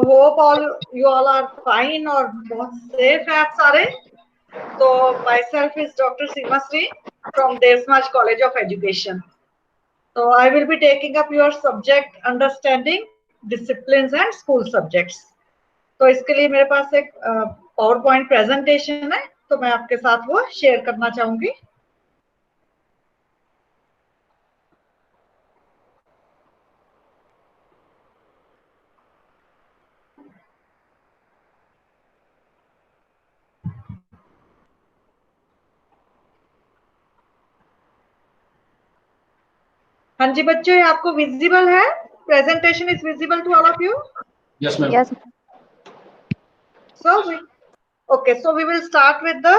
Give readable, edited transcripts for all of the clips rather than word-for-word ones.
Hope all you all are fine और बहुत safe है आप सारे. तो myself is doctor Seema Shree from Dev Samaj college of education. So I will be taking up your subject understanding disciplines and school subjects. तो इसके लिए मेरे पास एक पावर पॉइंट प्रेजेंटेशन है, तो मैं आपके साथ वो शेयर करना चाहूंगी. हाँ जी बच्चों, ये आपको विजिबल है? Presentation is visible to all of you? Yes, ma'am. Yes. So we will start with the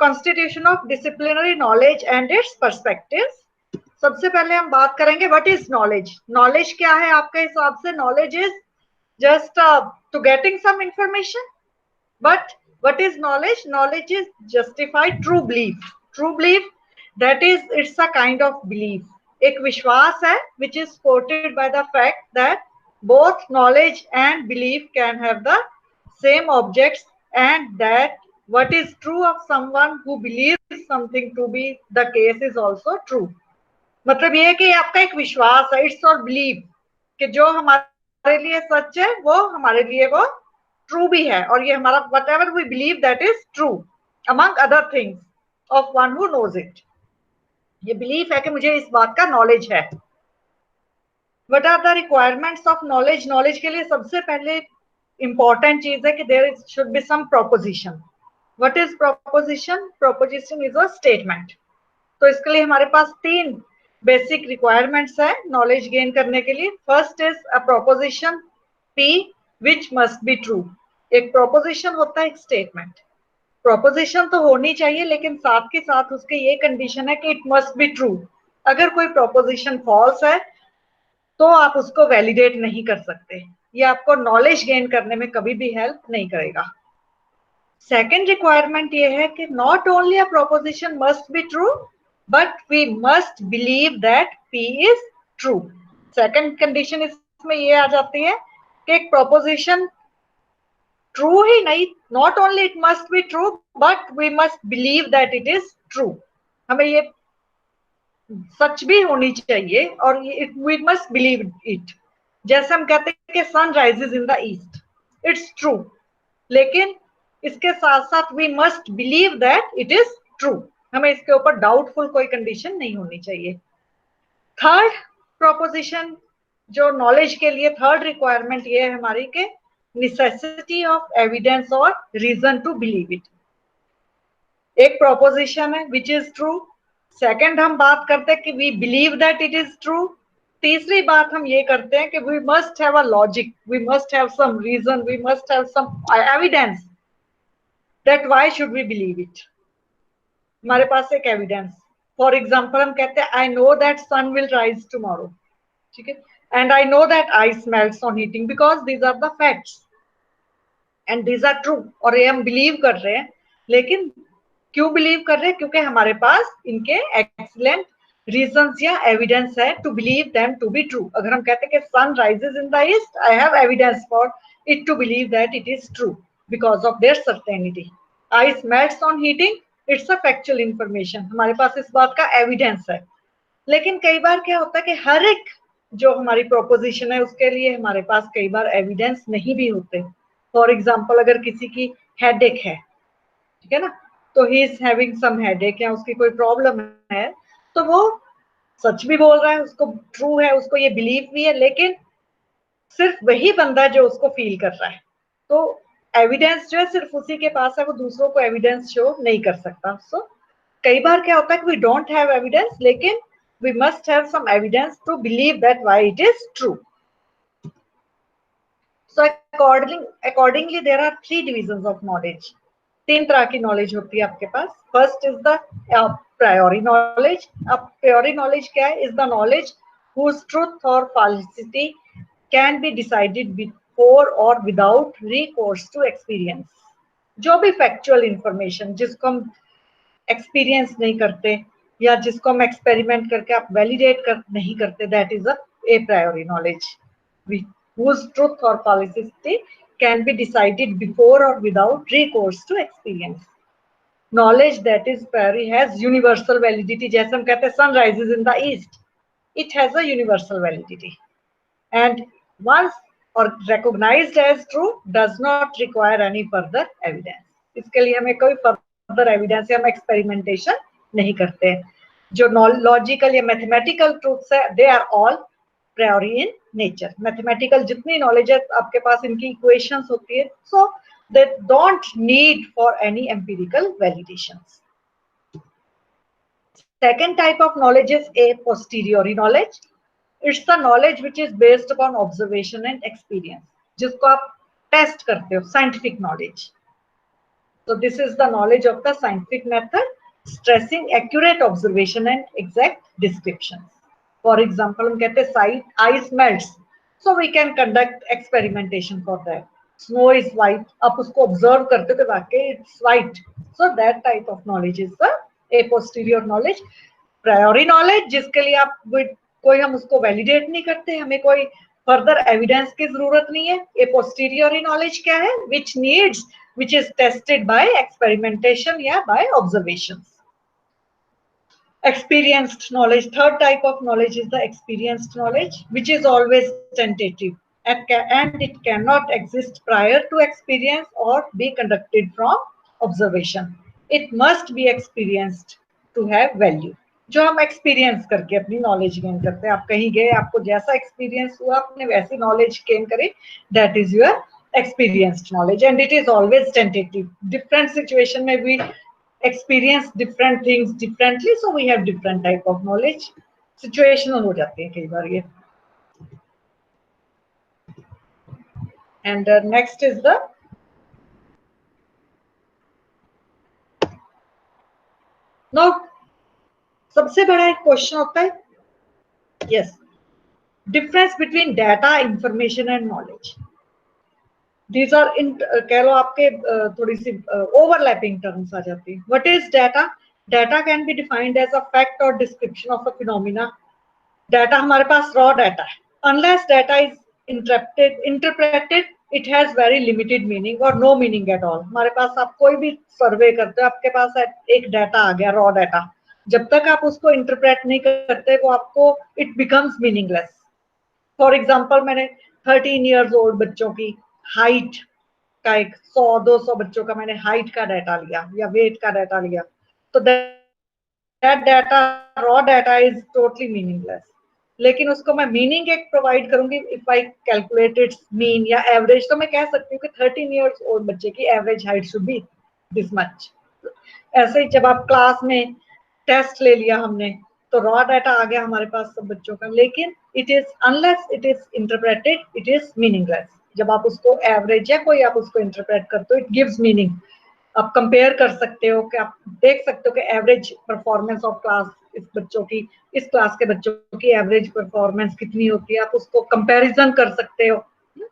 constitution of disciplinary knowledge and its perspectives. सबसे पहले हम बात करेंगे व्हाट इज नॉलेज. नॉलेज क्या है आपके हिसाब से? Knowledge is just to getting some information. But what is knowledge? Knowledge is justified true belief. True belief, that is, it's a kind of belief. एक विश्वास है which is supported by the fact that both knowledge and belief can have the same objects, and that what is true of someone who believes something to be the case is also true. मतलब ये है कि आपका एक विश्वास है, it's और believe, कि जो हमारे लिए सच है वो हमारे लिए वो ट्रू भी है, और ये हमारा whatever we believe that is true among other things of one who knows it. ये बिलीफ है कि मुझे इस बात का नॉलेज है. What are the requirements of knowledge? Knowledge के लिए सबसे पहले इंपॉर्टेंट चीज है कि there should be some proposition. What is proposition? Proposition is a statement. तो इसके लिए हमारे पास तीन बेसिक रिक्वायरमेंट्स है नॉलेज गेन करने के लिए. First is a proposition P which must be true. एक प्रोपोजिशन होता है एक स्टेटमेंट. प्रोपोजिशन तो होनी चाहिए, लेकिन साथ के साथ उसके ये कंडीशन है कि इट मस्ट बी ट्रू. अगर कोई प्रोपोजिशन फॉल्स है तो आप उसको वैलिडेट नहीं कर सकते. ये आपको नॉलेज गेन करने में कभी भी हेल्प नहीं करेगा. सेकेंड रिक्वायरमेंट ये है कि not only a proposition must be true, but we must believe that P is true. Second condition इसमें ये आ जाती है कि एक प्रोपोजिशन ट्रू ही नहीं, not only it must be true but we must believe that it is true. हमें ये सच भी होनी चाहिए और वी मस्ट बिलीव इट. जैसे हम कहते हैं कि sun rises in the east, it's true, लेकिन इसके साथ साथ we must believe that it is true. हमें इसके ऊपर डाउटफुल कोई कंडीशन नहीं होनी चाहिए. थर्ड प्रोपोजिशन जो नॉलेज के लिए थर्ड रिक्वायरमेंट ये है हमारी के नेसेसिटी ऑफ एविडेंस और रीजन टू बिलीव इट. एक प्रोपोजिशन है विच इज ट्रू. सेकंड हम बात करते हैं कि we believe that it is true. तीसरी बात हम ये करते हैं कि we must have a logic, we must have some reason, we must have some evidence that why should we believe it. हमारे पास एक एविडेंस, फॉर एग्जाम्पल हम कहते हैं I know that sun will rise tomorrow, ठीक है, and I know that ice melts on heating because these are the facts and these are true. और ये हम बिलीव कर रहे हैं, लेकिन क्यों बिलीव कर रहे हैं? क्योंकि हमारे पास इनके एक्सीलेंट रीजंस या एविडेंस है to believe them to be true. अगर हम कहते हैं कि sun rises in the east, I have evidence for it to believe that it is true because of their certainty. Ice melts on heating, it's a factual information, हमारे पास इस बात का एविडेंस है. लेकिन कई बार क्या होता है कि हर एक जो हमारी प्रोपोजिशन है उसके लिए हमारे पास कई बार एविडेंस नहीं भी होते. फॉर एग्जाम्पल अगर किसी की हेडेक है, ठीक है ना, तो he is having some headache या उसकी कोई प्रॉब्लम है, तो वो सच भी बोल रहा है, उसको ट्रू है, उसको ये बिलीव भी है, लेकिन सिर्फ वही बंदा जो उसको फील कर रहा है. तो एविडेंस जो है सिर्फ उसी के पास है, वो दूसरों को एविडेंस शो नहीं कर सकता. सो कई बार क्या होता है कि वी डोंट हैव एविडेंस, लेकिन we must have some evidence to believe that why it is true. So accordingly there are three divisions of knowledge. तीन तरह की नॉलेज होती है आपके पास. First is the priori knowledge. अब प्रायोरी नॉलेज क्या है? Is the knowledge whose truth or falsity can be decided before or without recourse to experience. जो भी फैक्चुअल इंफॉर्मेशन जिसको हम एक्सपीरियंस नहीं करते या जिसको हम एक्सपेरिमेंट करके आप वैलिडेट नहीं करते, that is a प्रायोरी knowledge. whose truth or falsity can be decided before or without recourse to experience. Knowledge that is very has universal validity. जैसे हम कहते हैं sun rises in the east, it has a universal validity, and once or recognized as true does not require any further evidence. इसके लिए हमें कोई further evidence या हम experimentation नहीं करते. जो logical या mathematical truths है, they are all priori in nature. Mathematical जितनी knowledge है आपके पास, इनकी equations होती है, so they don't need for any empirical validations. Second type of knowledge is a posteriori knowledge. It's the knowledge which is based upon observation and experience, जिसको आप test करते हो, scientific knowledge. So this is the knowledge of the scientific method, stressing accurate observation and exact descriptions. For example, हम कहते हैं ice melts, so we can conduct experimentation for that. Snow is white, आप उसको observe करते हो कि वाकई it's white. So that type of knowledge is the a posterior knowledge. Priori knowledge जिसके लिए आप कोई हम उसको validate नहीं करते, हमें कोई further evidence की जरूरत नहीं है. A posteriori knowledge क्या है? Which is tested by experimentation या by observations. Experienced knowledge. Third type of knowledge is the experienced knowledge, which is always tentative and it cannot exist prior to experience or be conducted from observation. It must be experienced to have value. जो हम experience करके अपनी knowledge gain करते हैं, आप कहीं गए, आपको जैसा एक्सपीरियंस हुआ, आपने वैसी नॉलेज गेन करी, that is your experienced knowledge, and it is always tentative. Different situation may we experience different things differently, so we have different type of knowledge. Situational हो जाते हैं कई बार ये. And next is the now सबसे बड़ा एक question होता है, yes, difference between data, information and knowledge. These are कह लो आपके थोड़ी सी overlapping terms आ जाती है. What is data? Data can be defined as a fact or description of a phenomena. Data हमारे पास raw data है. Unless data is interpreted, it has very limited meaning or no meaning at all. हमारे पास आप कोई भी सर्वे करते हो, आपके पास एक डाटा आ गया, raw data. जब तक आप उसको इंटरप्रेट नहीं करते, वो आपको it becomes meaningless. For example, मैंने 13 years old बच्चों की हाइट का एक 100-200 बच्चों का मैंने हाइट का डाटा लिया या वेट का डाटा लिया, तो that data raw data is totally meaningless. लेकिन उसको मैं मीनिंग एक प्रोवाइड करूंगी, if I calculate its mean या एवरेज, तो मैं कह सकती हूँ कि 13 years old बच्चे की average height should be this much. ऐसे ही जब आप क्लास में टेस्ट ले लिया हमने, तो रॉ डाटा आ गया हमारे पास सब बच्चों का, लेकिन it is unless it is interpreted, it is meaningless. जब आप उसको एवरेज या कोई आप उसको इंटरप्रेट करते हो, इट गिव्स मीनिंग. आप कंपेयर कर सकते हो कि आप देख सकते हो कि एवरेज परफॉर्मेंस ऑफ क्लास इस बच्चों की, इस क्लास के बच्चों की एवरेज परफॉर्मेंस कितनी होती है, आप उसको कंपैरिजन कर सकते हो.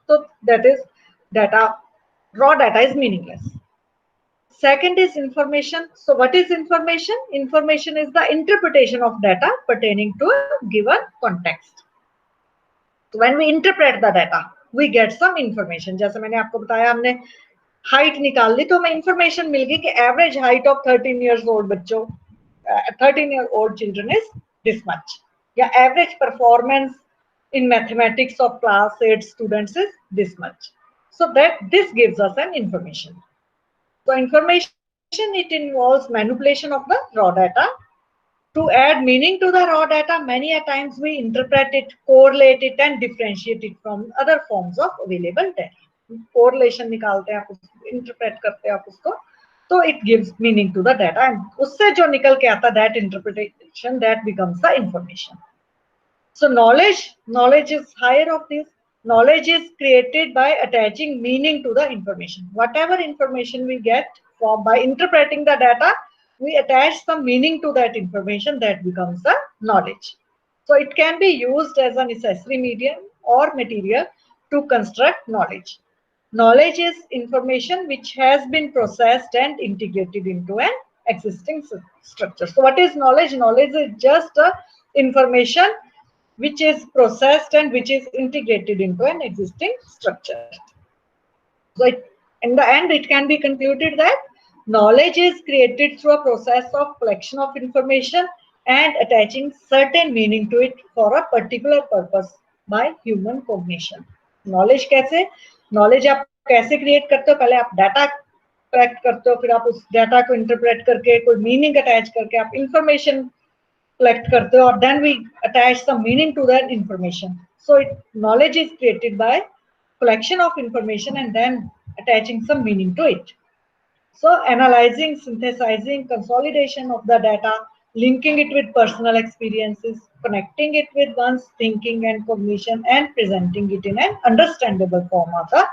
तो that is data. Raw data is meaningless. Second is information. So what is information? Information is the interpretation of data pertaining to a given context. So when we interpret the data, we get some information. जैसे मैंने आपको बताया, हमने height निकाल ली, तो हमें information मिल गई कि average height of 13 years old बच्चों, 13-year-old children is this much, या average performance in mathematics of class 8 students is this much. So that this gives us an information. So information, it involves manipulation of the raw data. To add meaning to the raw data, many a times we interpret it, correlate it and differentiate it from other forms of available data. Correlation निकालते हैं आप उसको, interpret करते हैं आप उसको, तो it gives meaning to the data, and उससे जो निकल के आता, that interpretation, that becomes the information. So knowledge is higher of this. Knowledge is created by attaching meaning to the information. Whatever information we get by interpreting the data, we attach some meaning to that information, that becomes the knowledge. So it can be used as a necessary medium or material to construct knowledge. Knowledge is information which has been processed and integrated into an existing structure. So what is knowledge? Knowledge is just information which is processed and which is integrated into an existing structure. So in the end, it can be concluded that knowledge is created through a process of collection of information and attaching certain meaning to it for a particular purpose by human cognition. Knowledge कैसे? Knowledge आप कैसे create करते हो? पहले आप data collect करते हो, फिर आप उस data को interpret करके कोई meaning attach करके आप information collect करते हो, और then we attach some meaning to that information. So knowledge is created by collection of information and then attaching some meaning to it. So analyzing, synthesizing, consolidation of the data, linking it with personal experiences, connecting it with one's thinking and cognition, and presenting it in an understandable form are the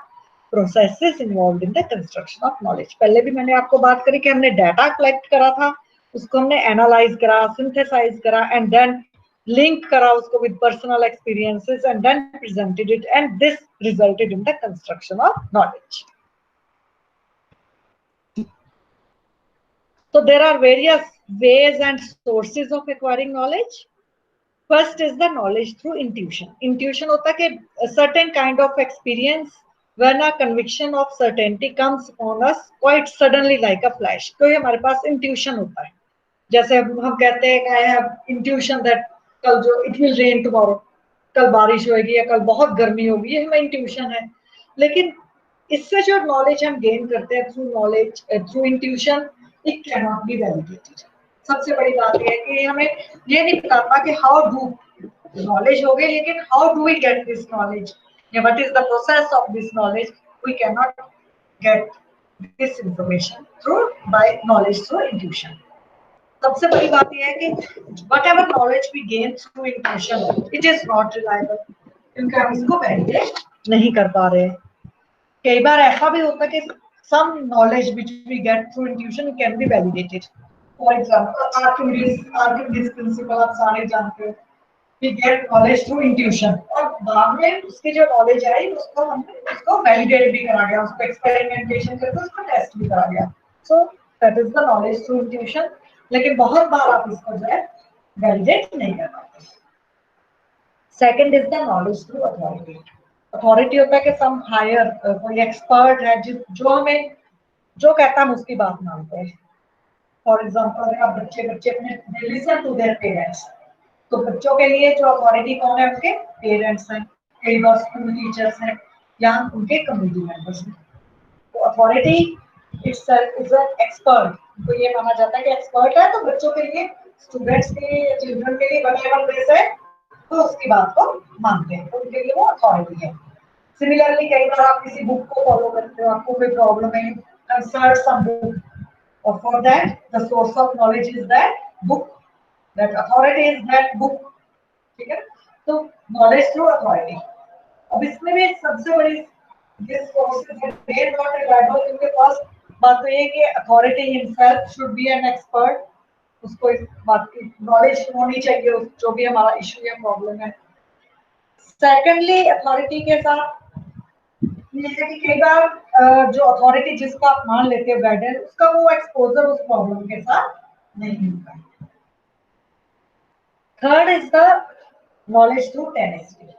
processes involved in the construction of knowledge. पहले भी मैंने आपको बात करी कि हमने data collect करा था, उसको हमने analyze करा, synthesize करा, and then link करा उसको with personal experiences and then presented it, and this resulted in the construction of knowledge. So there are various ways and sources of acquiring knowledge. First is the knowledge through intuition. Intuition होता है कि a certain kind of experience when a conviction of certainty comes on us quite suddenly like a flash. तो ये हमारे पास intuition होता है. जैसे हम कहते हैं कि I have intuition that कल जो it will rain tomorrow, कल बारिश होगी या कल बहुत गर्मी होगी, ये हमें intuition है. लेकिन इससे जो knowledge हम gain करते हैं through knowledge, through intuition, it cannot be validated. सबसे बड़ी बात यह है कि हमें ये नहीं पता कि how do knowledge हो गई, लेकिन how do we get this knowledge? या what is the process of this knowledge? We cannot get this information through by knowledge through intuition. सबसे बड़ी बात यह है कि whatever knowledge we gain through intuition, it is not reliable, क्योंकि हम इसको validate नहीं कर पा रहे. कई बार ऐसा भी होता है कि some knowledge which we get through intuition can be validated. For example, Archimedes principle आप सारे जानते हो. We get knowledge through intuition, और बाद में उसकी जो knowledge आई उसको हमने उसको validate भी करा गया, उसको experimentation करके उसको test भी करा गया. So that is the knowledge through intuition. लेकिन बहुत बार आप इसको जो है validate नहीं कर पाते. Second is the knowledge through authority. Authority होता है कि some higher कोई expert है जो हमें जो कहता है हम उसकी बात मानते हैं. For example, अगर आप बच्चे अपने listen to their parents, तो बच्चों के लिए जो अथॉरिटी कौन है? उनके पेरेंट्स हैं, कई बार स्कूल टीचर्स हैं या उनके कम्युनिटी मेंबर्स हैं. तो authority itself is an expert. तो ये माना जाता है कि एक्सपर्ट है, तो बच्चों के लिए, स्टूडेंट्स के लिए, चिल्ड्रन के लिए व्हाटएवर दिस है तो उसकी बात को मानते हैं, तो उनके लिए वो अथॉरिटी है. सिमिलरली कई बार आप किसी बुक को फॉलो करते हो, आपको कोई प्रॉब्लम है, कंसल्ट सम बुक, और for that the source of knowledge is that book, that authority is that book. ठीक है, तो knowledge through authority. अब इसमें भी सबसे बड़ी this sources है they not reliable, क्योंकि फर्स्ट बात तो ये कि authority himself should be an expert. उसको इस बात की knowledge होनी चाहिए जो भी हमारा इशू या प्रॉब्लम है. सेकेंडली अथॉरिटी के साथ ये है कि कई बार जो अथॉरिटी जिसको आप मान लेते हो गाइडेंस, उसका वो एक्सपोजर उस प्रॉब्लम के साथ नहीं होता है. Third is the knowledge through tenacity.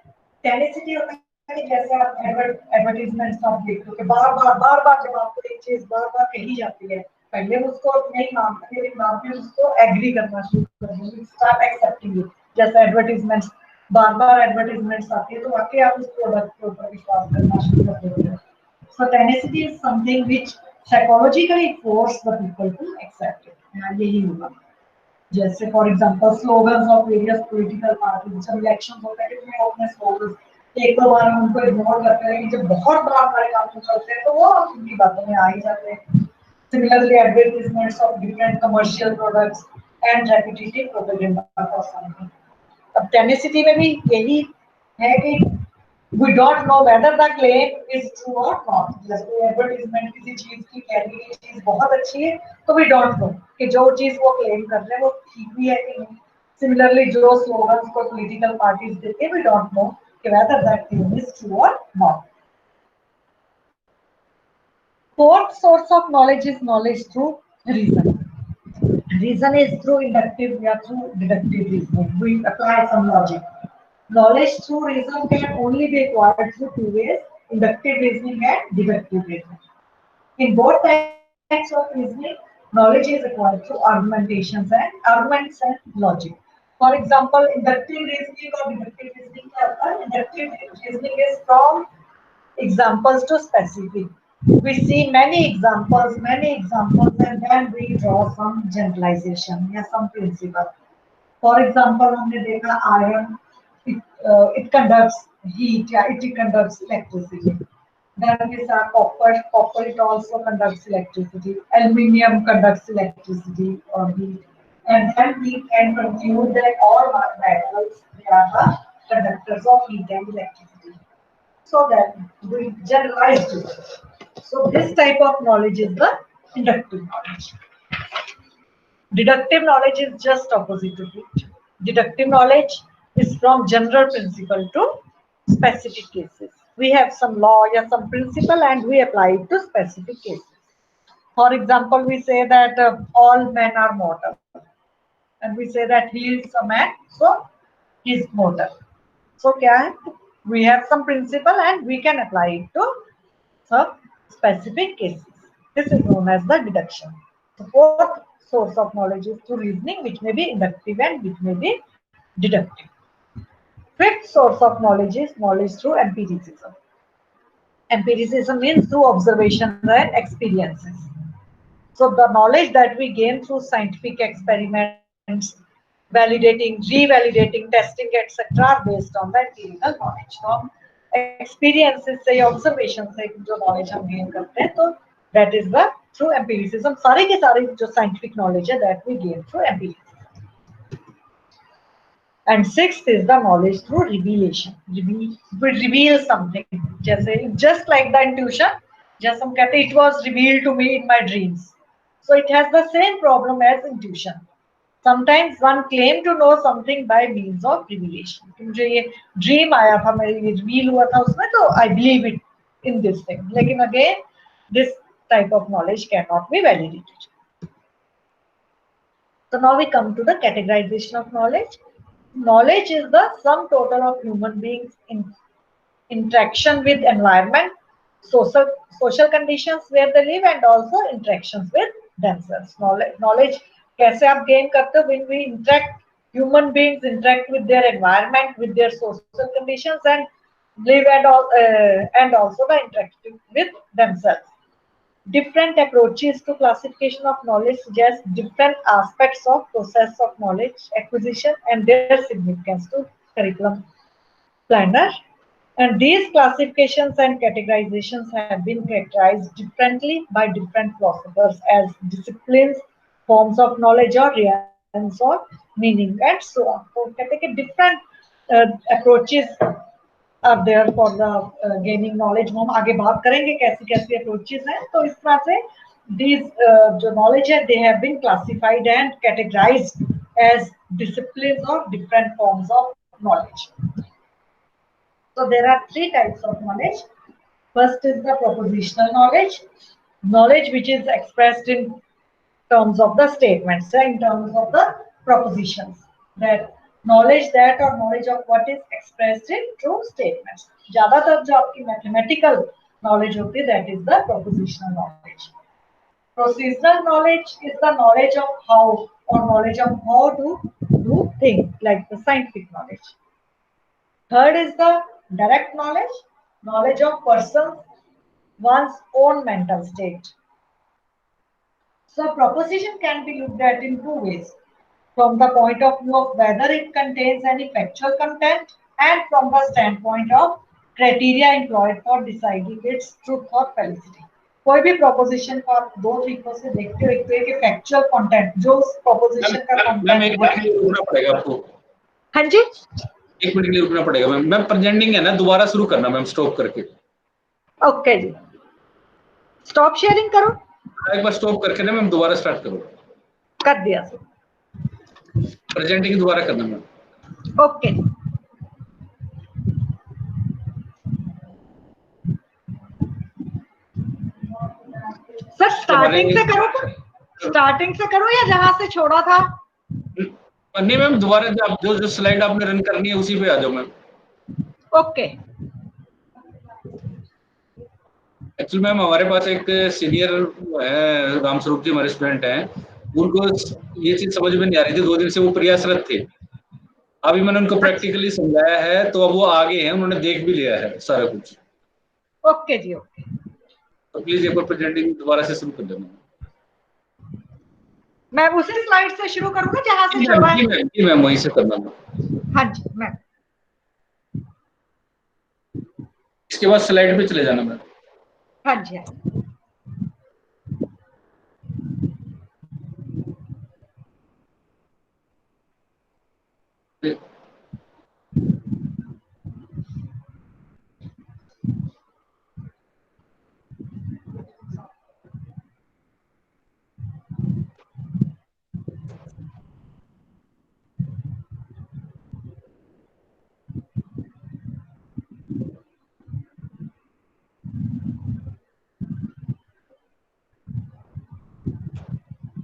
Tenacity होता है कि जैसे आप एडवर्टाइजमेंट्स आप देखते हो कि बार बार जब आपको एक चीज बार बार कही जाती है, पहले उसको नहीं मानते, लेकिन बाद में उसको एग्री करना शुरू कर देते, स्टार्ट एक्सेप्टिंग इट. जैसे एडवर्टाइजमेंट्स, बार बार एडवर्टाइजमेंट्स आती है तो वाकई आप उस प्रोडक्ट के ऊपर विश्वास करना शुरू कर देते हो. So tenacity is something which psychologically force the people to accept it. यही होगा. जैसे for example slogans of various political parties, जब इलेक्शन होता है कि वो अपने स्लोगन्स एक दो बार हम उनको इग्नोर करते हैं, लेकिन जब बहुत बार हमारे काम करते हैं तो वो उनकी बातों में आ ही जाते हैं. Similarly advertisements of different commercial products and repetitive propaganda for something. अब टेनेसिटी में भी यही है कि we don't know whether the claim is true or not. जैसे एडवर्टाइजमेंट किसी चीज की कह रही है चीज बहुत अच्छी है, तो we don't know कि जो चीज वो क्लेम कर रहे हैं वो ठीक भी है कि नहीं. सिमिलरली जो स्लोगन्स को पॉलिटिकल पार्टीज देते हैं, we don't know कि whether that claim is true or not. Fourth source of knowledge is knowledge through reason. Reason is through inductive या through deductive reasoning. We apply some logic. Knowledge through reason can only be acquired through two ways: inductive reasoning and deductive reasoning. In both types of reasoning, knowledge is acquired through arguments and logic. For example, inductive reasoning or deductive reasoning क्या होता है? Inductive reasoning is from examples to specific. We see many examples, and then we draw some generalization या some principle. For example, हमने देखा iron, it conducts heat, yeah, it conducts electricity. Then we saw copper it also conducts electricity. Aluminium conducts electricity or heat. And then we can conclude that all metals, they are the conductors of heat and electricity. So that we generalize this. So this type of knowledge is the inductive knowledge. Deductive knowledge is just opposite to it. Deductive knowledge is from general principle to specific cases. We have some law or some principle and we apply it to specific cases. For example, we say that all men are mortal, and we say that he is a man, so he is mortal. So kya hai? We have some principle and we can apply it to some specific cases. This is known as the deduction. The fourth source of knowledge is through reasoning, which may be inductive and which may be deductive. Fifth source of knowledge is knowledge through empiricism. Empiricism means through observations and experiences. So the knowledge that we gain through scientific experiments, validating, revalidating, testing, etc., are based on the empirical knowledge. So experiences से या observations से जो knowledge हम gain करते हैं, तो that is the through empiricism. सारे के सारे जो scientific knowledge है that we gain through empiricism. And sixth is the knowledge through revelation. We reveal something. जैसे just like the intuition, जैसे हम कहते हैं it was revealed to me in my dreams. So it has the same problem as intuition. Sometimes one claim to know something by means of revelation. कि मुझे ये dream आया था, मेरे ये reveal हुआ था उसमें, तो I believe it in this thing. लेकिन again, this type of knowledge cannot be validated. So now we come to the categorization of knowledge. Knowledge is the sum total of human beings in interaction with environment, social conditions where they live, and also interactions with themselves. Knowledge कैसे आप gain करते हो? When we interact, human beings interact with their environment, with their social conditions, and live and also the interacting with themselves. Different approaches to classification of knowledge suggest different aspects of process of knowledge acquisition and their significance to curriculum planner. And these classifications and categorizations have been characterized differently by different philosophers as disciplines, forms of knowledge or realms of meaning, and so on. So different approaches are there for the gaining knowledge. हम आगे बात करेंगे कैसी कैसी approaches हैं. तो इस तरह से these जो knowledge है, they have been classified and categorized as disciplines or different forms of knowledge. So there are three types of knowledge. First is the propositional knowledge, knowledge which is expressed in terms of the statements, in terms of the propositions. That knowledge that or knowledge of what is expressed in true statements. ज़्यादातर जो आपकी mathematical knowledge होती है, that is the propositional knowledge. Procedural knowledge is the knowledge of how or knowledge of how to do things, like the scientific knowledge. Third is the direct knowledge, knowledge of persons, one's own mental state. So proposition can be looked at in two ways, from the point of view of whether it contains any factual content and from the standpoint of criteria employed for deciding its truth or falsity. कोई भी proposition को आप दो तरीकों से देखते हो. एक तो है कि factual content, जो उस proposition का content है. रुकना पड़ेगा आपको. हाँ जी. एक मिनट के लिए रुकना पड़ेगा मैम. मैम प्रेजेंटिंग है ना, दोबारा शुरू करना मैम, स्टॉप करके. ओके जी. स्टॉप शेयरिंग करो. एक बार स्टॉप करके ना मैम दोबारा स्टार्ट करो. कर दिया सर. प्रेजेंटिंग दोबारा करना मैम. ओके. सर स्टार्टिंग से करो. स्टार्टिंग से करो या जहां से छोड़ा था. नहीं मैम, दोबारा जो स्लाइड आपने रन करनी है उसी पे आ जाओ मैम. ओके। एक्चुअली मैम हमारे पास एक सीनियर है, रामस्वरूप जी हमारे स्टूडेंट हैं, उनको ये चीज समझ में नहीं आ रही थी, 2 दिन से वो प्रयासरत थे। अभी मैंने उनको प्रैक्टिकली समझाया है तो अब वो आगे हैं, उन्होंने देख भी लिया है सारा कुछ। ओके जी, ओके। तो प्लीज एक बार प्रेजेंटिंग दोबारा से शुरू कर देना। मैं उसी स्लाइड से शुरू करूंगा जहां से जी छुड़वाए। मैम, जी मैम, वहीं से करना मैम। हाँ जी मैम। इसके बाद स्लाइड पे चले जाना मैम। हाँ जी, हाँ जी।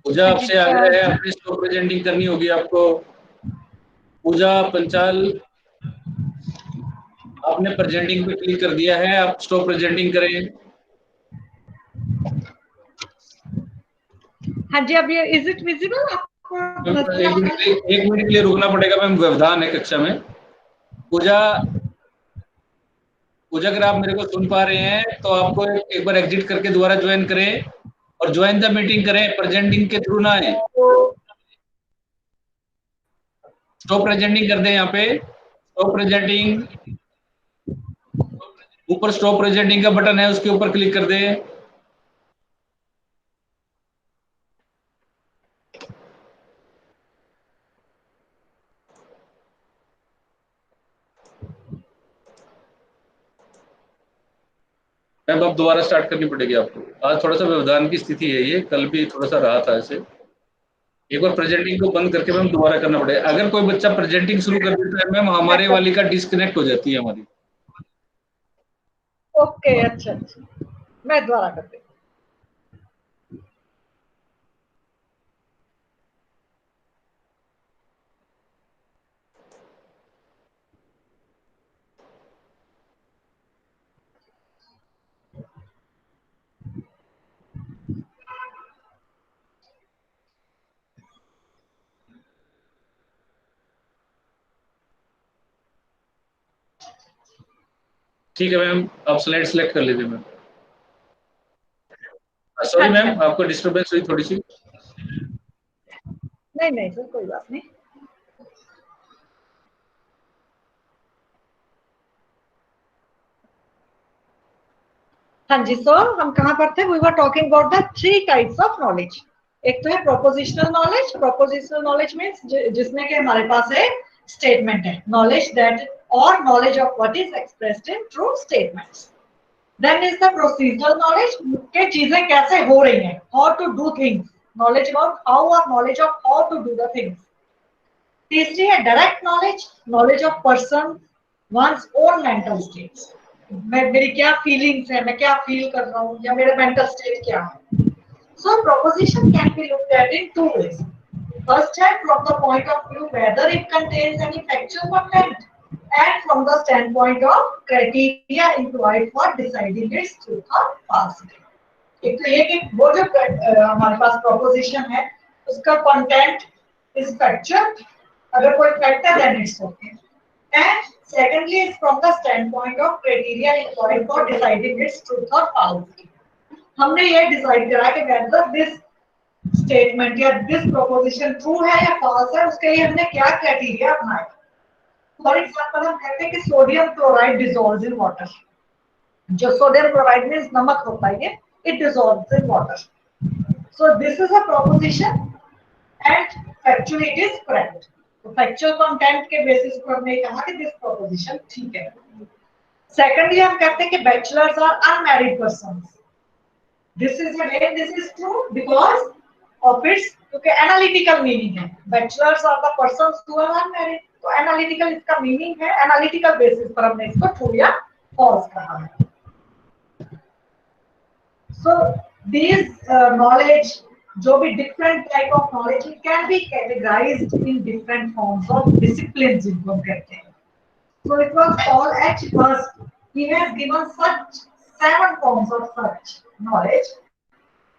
पूजा हाँ जी आपसे आग्रह है, अपनी स्टॉक प्रेजेंटिंग करनी होगी आपको। पूजा पंचाल, आपने प्रेजेंटिंग पे क्लिक कर दिया है, आप स्टॉप प्रेजेंटिंग करें। हाँ जी। अब ये इज इट विजिबल आपको नजर आ रहा है? एक मिनट के लिए रुकना पड़ेगा मैम, व्यवधान है कक्षा में। पूजा, पूजा अगर आप मेरे को सुन पा रहे हैं तो आपको एक बार एग्जिट करके दोबारा ज्वाइन करें और ज्वाइन द मीटिंग करें, प्रेजेंटिंग के थ्रू ना आए। स्टॉप प्रेजेंटिंग कर दें, यहाँ पे स्टॉप प्रेजेंटिंग, ऊपर स्टॉप प्रेजेंटिंग का बटन है, उसके ऊपर क्लिक कर दें। अब दोबारा स्टार्ट करनी पड़ेगी आपको। आज थोड़ा सा व्यवधान की स्थिति है, ये कल भी थोड़ा सा रहा था ऐसे। एक बार प्रेजेंटिंग को बंद करके मैम दोबारा करना पड़ेगा। अगर कोई बच्चा प्रेजेंटिंग शुरू कर देता है मैम, हमारे वाली का डिस्कनेक्ट हो जाती है हमारी। ओके, अच्छा अच्छा, मैं दोबारा करती हूँ। ठीक है मैम, आप स्लाइड सेलेक्ट कर लीजिए मैम। हाँ सॉरी जी, हाँ मैम, जी। आपको डिस्टर्बेंस हुई थोड़ी सी। नहीं नहीं सर, कोई बात नहीं। हाँ जी सर, हम कहाँ पर थे? We were talking about the 3 types of knowledge. एक तो है propositional knowledge. Propositional knowledge means जिसमें कि हमारे पास एक स्टेटमेंट है, नॉलेज दैट और knowledge of what is expressed in true statements. Then is the procedural knowledge के चीजें कैसे हो रही हैं, how to do things, knowledge about how और knowledge of how to do the things. तीसरी है direct knowledge, knowledge of person one's own mental states. मैं मेरी क्या फीलिंग्स है, मैं क्या फील कर रहा हूँ, या मेरा मेंटल स्टेट क्या है। So proposition can be looked at in 2 ways. First है from the point of view whether it contains any factual content, and from the standpoint of criteria employed for deciding its truth or falsity. एक तो ये कि वो जो हमारे पास proposition है उसका कंटेंट इज फैक्चुअल, अगर कोई फैक्ट है then it's okay, and secondly is from the standpoint of criteria employed for deciding its truth or falsity. हमने ये डिसाइड करा कि whether this स्टेटमेंट या दिस प्रोपोजिशन ट्रू है या फॉल्स है, उसके लिए हमने क्या क्राइटेरिया अपनाए। फॉर एग्जांपल हम कहते हैं कि sodium chloride dissolves in water. जो सोडियम क्लोराइड में नमक होता है, ये it dissolves in water. So this is a proposition and factually it is correct. तो फैक्चुअल कंटेंट के बेसिस पर हमने कहा कि दिस प्रोपोजिशन ठीक है। सेकंडली हम कहते हैं कि bachelors are unmarried persons. This is again this is true because of its क्योंकि एनालिटिकल मीनिंग है। Bachelors are the persons who are unmarried, तो एनालिटिकल इसका मीनिंग है, एनालिटिकल बेसिस पर हमने इसको ट्रू या फॉल्स कहा है। सो these knowledge, जो भी different type of knowledge can be categorised in different forms of discipline, जिनको हम कहते हैं। So it was Paul H. Hurst. He has given such 7 forms of such knowledge.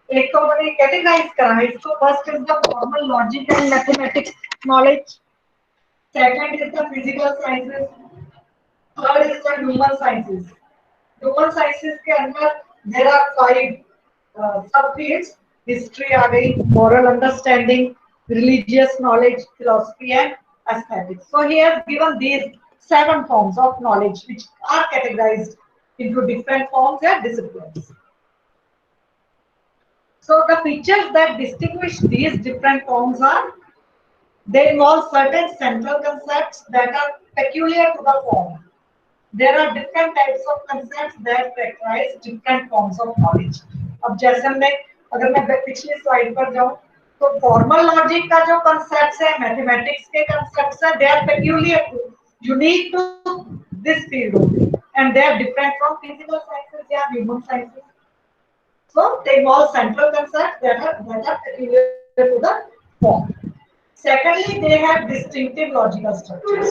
एक तो मैंने कैटेगराइज करा है इसको. First is the formal logic and mathematics knowledge. Second is the physical sciences. Third is the human sciences. Human sciences के अंदर there are 5 सब fields. History आ गई, moral understanding, religious knowledge, philosophy and aesthetics. So he has given these 7 forms of knowledge which are categorized into different forms and disciplines. So the features that distinguish these different forms are they involve certain central concepts that are peculiar to the form. There are different types of concepts that characterize different forms of knowledge. अब जैसे हमने अगर मैं पिछली slide पर जाऊं तो formal logic का जो कॉन्सेप्ट्स है, मैथमेटिक्स के कॉन्सेप्ट्स है, they are peculiar to unique to this field only and they are different from physical sciences या human sciences. So they involve central concepts that are peculiar to the form. Secondly, they have distinctive logical structures.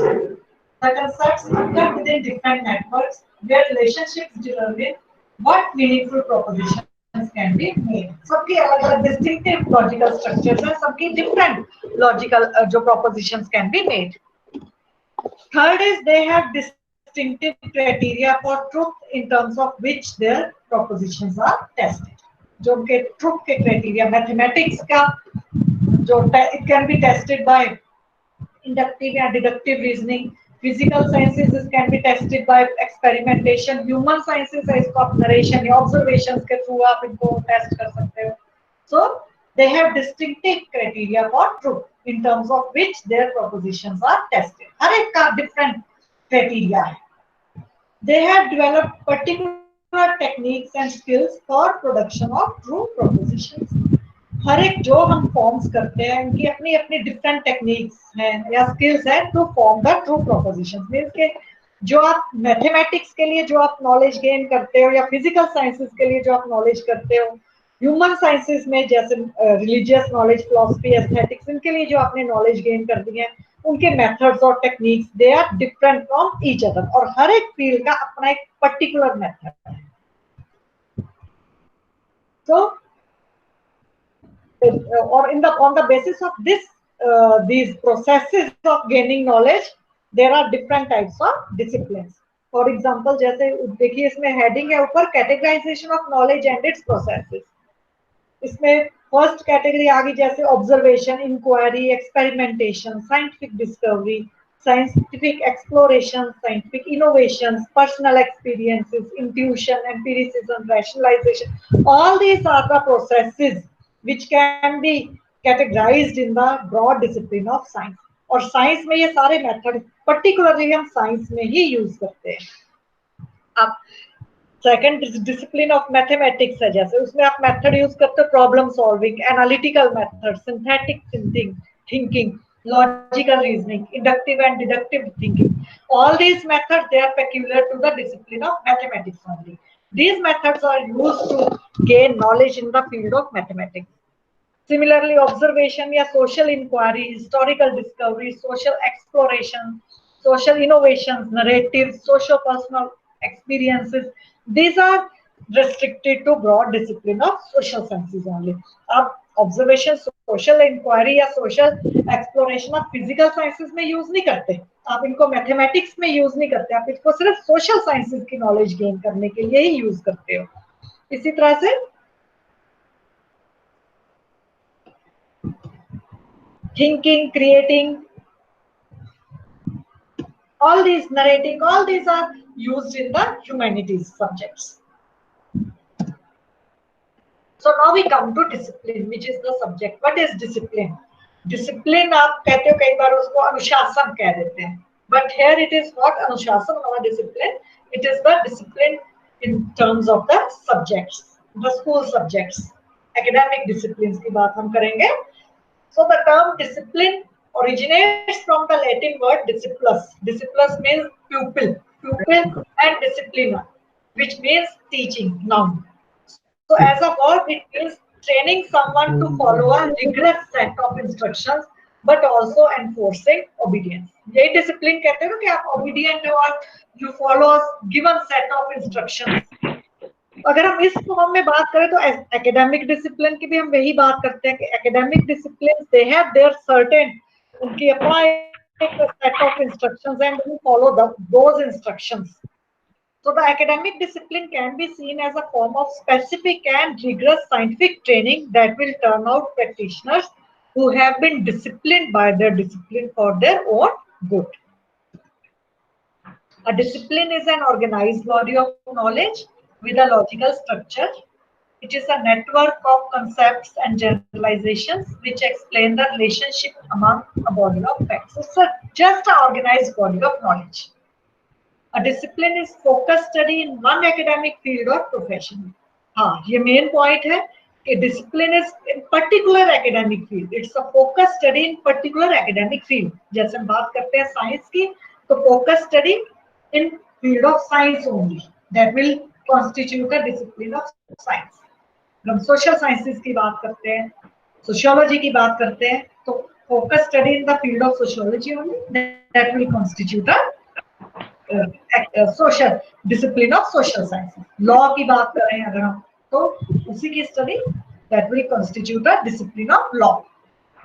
The concepts occur within different networks where relationships determine what meaningful propositions can be made. सबकी अलग-अलग distinctive logical structures हैं, सबकी different logical जो propositions can be made. Third is they have distinctive criteria for truth in terms of which their propositions are tested. जो उनके truth के criteria mathematics का जो it can be tested by inductive या deductive reasoning. Physical sciences can be tested by experimentation. Human sciences है इसको आप narration या observations के through आप इनको test कर सकते हो. So they have distinctive criteria for truth in terms of which their propositions are tested. हर एक का different criteria है. They have developed particular techniques and skills for production of true propositions. हर एक जो हम फॉर्म्स करते हैं उनकी अपनी अपनी डिफरेंट टेक्निक्स हैं या स्किल्स हैं to form the true propositions. Means के जो आप मैथमेटिक्स के लिए जो आप नॉलेज गेन करते हो या फिजिकल साइंसेस के लिए जो आप नॉलेज करते हो, ह्यूमन साइंसेस में जैसे रिलीजियस नॉलेज, फिलॉसफी, एस्थेटिक्स, इनके लिए जो आपने नॉलेज गेन कर दी है उनके मेथड्स और techniques they are different from each other. और हर एक फील्ड का अपना एक पर्टिकुलर मेथड है. So or on the basis of this these processes of gaining knowledge there are different types of disciplines. For example जैसे देखिए इसमें हेडिंग है ऊपर categorization of knowledge and its processes. इसमें फर्स्ट कैटेगरी आ गई जैसे observation, inquiry, experimentation, scientific discovery, scientific exploration, scientific innovations, personal experiences, intuition, empiricism, rationalization. All these are the processes which can be categorized in the broad discipline of science. और science में ये सारे method particularly हम science में ही use करते हैं. अब second discipline of mathematics है जैसे उसमें आप मेथड यूज करते हो problem solving, analytical method, synthetic thinking, logical reasoning, inductive and deductive thinking. All these methods they are peculiar to the discipline of mathematics only. These methods are used to gain knowledge in the field of mathematics. Similarly, observation या social inquiry, historical discovery, social exploration, social innovations, narratives, socio-personal experiences, these are restricted to broad discipline of social sciences only. अब observation, social inquiry या social exploration आप physical sciences में use नहीं करते, आप इनको mathematics में यूज नहीं करते, आप इसको सिर्फ सोशल साइंसेस की नॉलेज गेन करने के लिए ही यूज करते हो. इसी तरह से thinking, creating, all these narrating, all these are used in the humanities subjects. So now we come to discipline, which is the subject. What is discipline? Discipline आप कहते हो कई बार उसको अनुशासन कह देते हैं, but here it is not अनुशासन or discipline. It is the discipline in terms of the subjects, the school subjects, academic disciplines की बात हम करेंगे. So the term discipline originates from the Latin word disciplus. Disciplus means pupil, pupil and disciplina, which means teaching, noun. So as a verb, it means training someone to follow a rigorous set of instructions but also enforcing obedience. यही discipline कहते हैं ना कि आप obedient हो और you follow given set of instructions. अगर हम इस फॉर्म में बात करें तो एकेडमिक डिसिप्लिन की भी हम वही बात करते हैं कि academic discipline they have their certain, उनकी अपना एक set of instructions and we follow those instructions. So the academic discipline can be seen as a form of specific and rigorous scientific training that will turn out practitioners who have been disciplined by their discipline for their own good. A discipline is an organized body of knowledge with a logical structure. It is a network of concepts and generalizations which explain the relationship among a body of facts. It's just an organized body of knowledge. A discipline is focused study in one academic field or profession. हाँ, ये main point है कि discipline is in particular academic field. It's a focused study in particular academic field. जैसे हम बात करते हैं science की, तो focused study in field of science only. That will constitute a discipline of science. हम social sciences की बात करते हैं, sociology की बात करते हैं, तो focus study in the field of sociology only. That will constitute a social discipline of social sciences. Law की बात कर रहे हैं अगर हम, तो उसी की study that will constitute a discipline of law.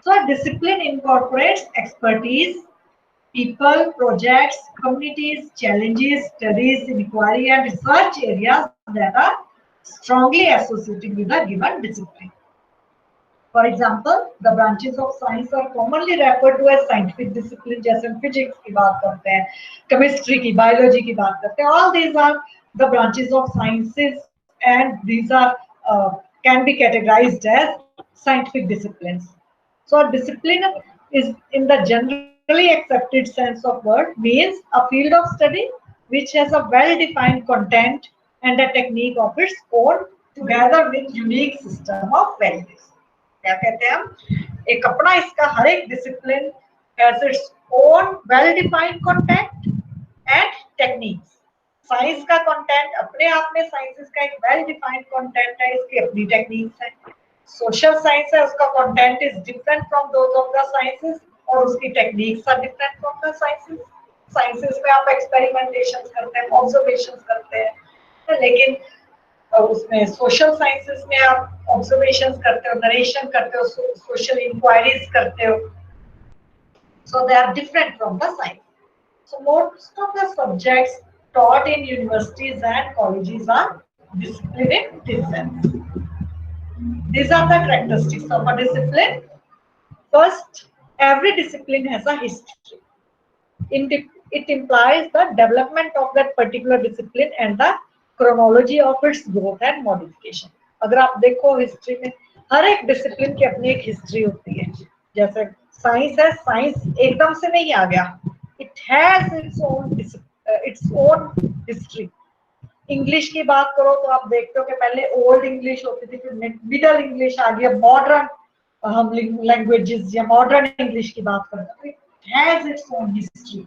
So a discipline incorporates expertise, people, projects, communities, challenges, studies, inquiry, and research areas that are strongly associated with a given discipline. For example, the branches of science are commonly referred to as scientific discipline. जैसे हम physics की बात करते हैं, chemistry की, biology की बात करते हैं. All these are the branches of sciences, and these are can be categorized as scientific disciplines. So, a discipline is, in the generally accepted sense of word, means a field of study which has a well-defined content and a technique of its own, together with unique system of values. क्या कहते हैं हम, एक अपना इसका हर एक discipline has its own well-defined content and techniques. Science का content अपने आप में साइंसेस का एक well-defined content है, इसकी अपनी टेक्निक्स है. सोशल साइंस है, उसका content is different from those of the sciences और उसकी techniques are different from the sciences. Sciences में आप एक्सपेरिमेंटेशंस करते हैं, ऑब्जर्वेशंस करते हैं, लेकिन उसमें सोशल साइंसेस में आप ऑब्जर्वेशंस करते हो, नरेशन करते हो, सोशल इंक्वायरीज करते हो. So they are different from the science. So most of the subjects taught in universities and colleges are disciplined in this sense. These are the characteristics of a discipline. First, every discipline has a history. It implies the development of that particular discipline and the chronology of its growth and modification. अगर आप देखो history में हर एक discipline की अपनी एक history होती है. जैसे साइंस है, साइंस एकदम से नहीं आ गया. It has its own history. English की बात करो तो आप देखते हो कि पहले ओल्ड इंग्लिश होती थी, फिर मिडल इंग्लिश आ गया, मॉडर्न हम लैंग्वेजेस या मॉडर्न इंग्लिश की बात करें तो it has its own history.